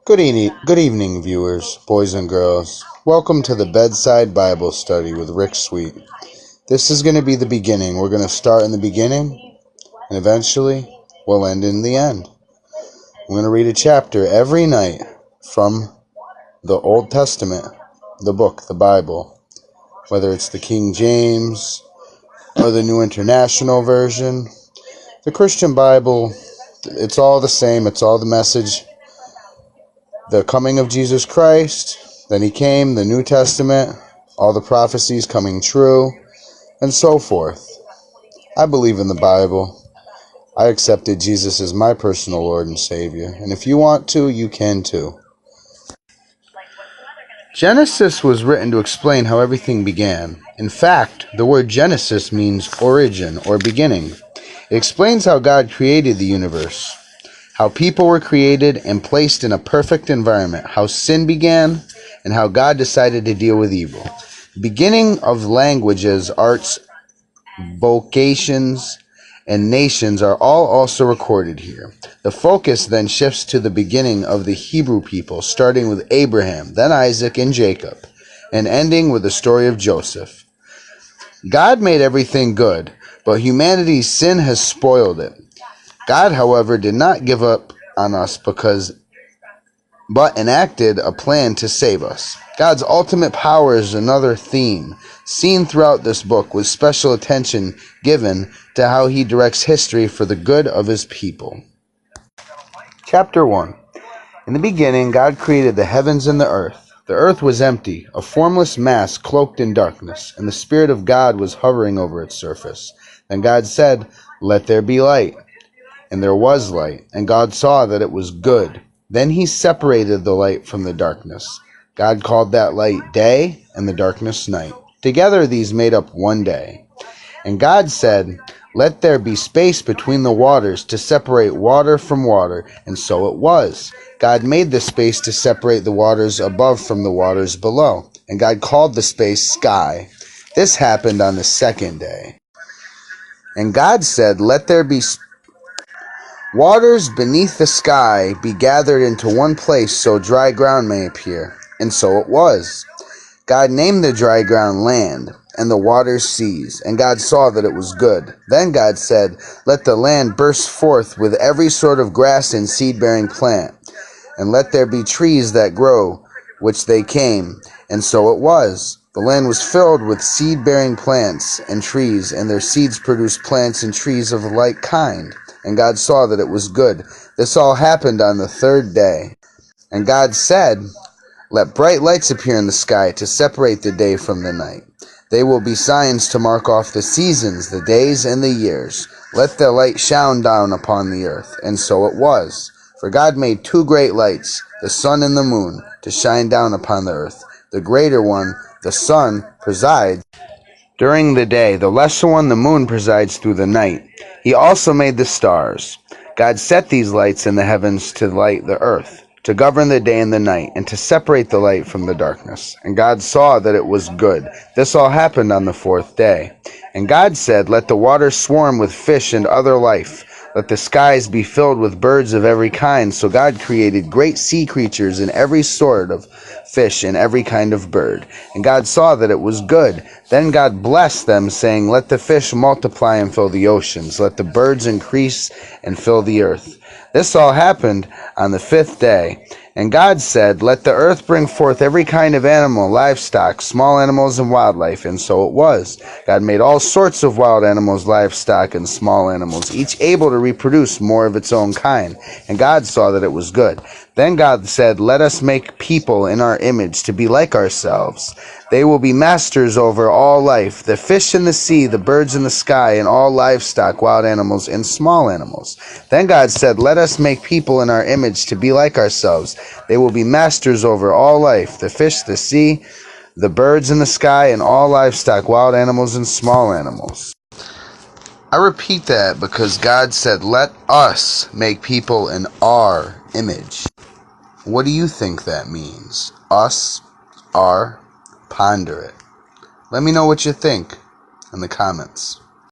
Good evening, viewers, boys and girls. Welcome to the Bedside Bible Study with Rick Sweet. This is going to be the beginning. We're going to start in the beginning, and eventually we'll end in the end. I'm going to read a chapter every night from the Old Testament, the book, the Bible, whether it's the King James or the New International Version. The Christian Bible, it's all the same. It's all the message. The coming of Jesus Christ, then he came, the New Testament, all the prophecies coming true, and so forth. I believe in the Bible. I accepted Jesus as my personal Lord and Savior, and if you want to, you can too. Genesis was written to explain how everything began. In fact, the word Genesis means origin or beginning. It explains how God created the universe, how people were created and placed in a perfect environment, how sin began, and how God decided to deal with evil. The beginning of languages, arts, vocations, and nations are all also recorded here. The focus then shifts to the beginning of the Hebrew people, starting with Abraham, then Isaac and Jacob, and ending with the story of Joseph. God made everything good, but humanity's sin has spoiled it. God, however, did not give up on us but enacted a plan to save us. God's ultimate power is another theme seen throughout this book, with special attention given to how he directs history for the good of his people. Chapter 1. In the beginning, God created the heavens and the earth. The earth was empty, a formless mass cloaked in darkness, and the Spirit of God was hovering over its surface. Then God said, "Let there be light." And there was light, and God saw that it was good. Then he separated the light from the darkness. God called that light day, and the darkness night. Together these made up one day. And God said, "Let there be space between the waters to separate water from water," and so it was. God made the space to separate the waters above from the waters below, and God called the space sky. This happened on the second day. And God said, "Let there be waters beneath the sky be gathered into one place so dry ground may appear." And so it was. God named the dry ground land, and the waters seas, and God saw that it was good. Then God said, "Let the land burst forth with every sort of grass and seed-bearing plant, and let there be trees that grow, which they came." And so it was. The land was filled with seed-bearing plants and trees, and their seeds produced plants and trees of a like kind. And God saw that it was good. This all happened on the third day. And God said, "Let bright lights appear in the sky to separate the day from the night. They will be signs to mark off the seasons, the days, and the years. Let the light shine down upon the earth." And so it was. For God made two great lights, the sun and the moon, to shine down upon the earth. The greater one, the sun, presides during the day. The lesser one, the moon, presides through the night. He also made the stars. God set these lights in the heavens to light the earth, to govern the day and the night, and to separate the light from the darkness. And God saw that it was good. This all happened on the fourth day. And God said, "Let the waters swarm with fish and other life. Let the skies be filled with birds of every kind." So God created great sea creatures and every sort of fish and every kind of bird. And God saw that it was good. Then God blessed them, saying, "Let the fish multiply and fill the oceans. Let the birds increase and fill the earth." This all happened on the fifth day. And God said, "Let the earth bring forth every kind of animal, livestock, small animals, and wildlife." And so it was. God made all sorts of wild animals, livestock, and small animals, each able to reproduce more of its own kind. And God saw that it was good. Then God said, "Let us make people in our image, to be like ourselves. They will be masters over all life, the fish in the sea, the birds in the sky, and all livestock, wild animals, and small animals." Then God said, "Let us make people in our image, to be like ourselves. They will be masters over all life, the fish, the sea, the birds in the sky, and all livestock, wild animals, and small animals." I repeat that because God said, "Let us make people in our image." What do you think that means? Us? Our? Ponder it. Let me know what you think in the comments.